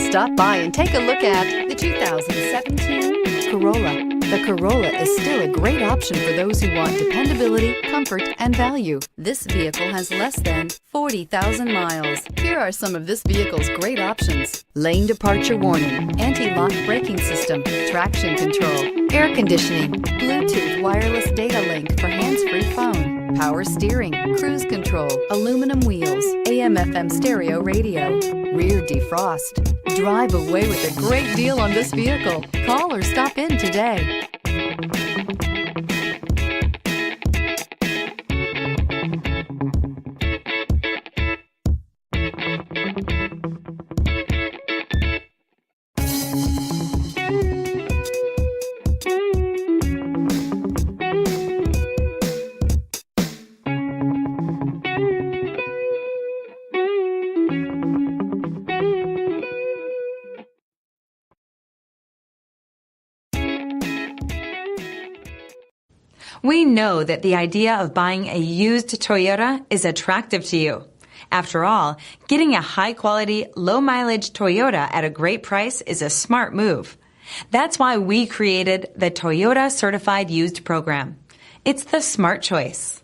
Stop by and take a look at the 2017 Corolla. The Corolla is still a great option for those who want dependability, comfort, and value. This vehicle has less than 40,000 miles. Here are some of this vehicle's great options: lane departure warning, anti-lock braking system, traction control, air conditioning, Bluetooth wireless data link for hands-free phone, power steering, cruise control, aluminum wheels, AM/FM stereo radio, rear defrost. Drive away with a great deal on this vehicle. Call or stop in today. We know that the idea of buying a used Toyota is attractive to you. After all, getting a high-quality, low-mileage Toyota at a great price is a smart move. That's why we created the Toyota Certified Used Program. It's the smart choice.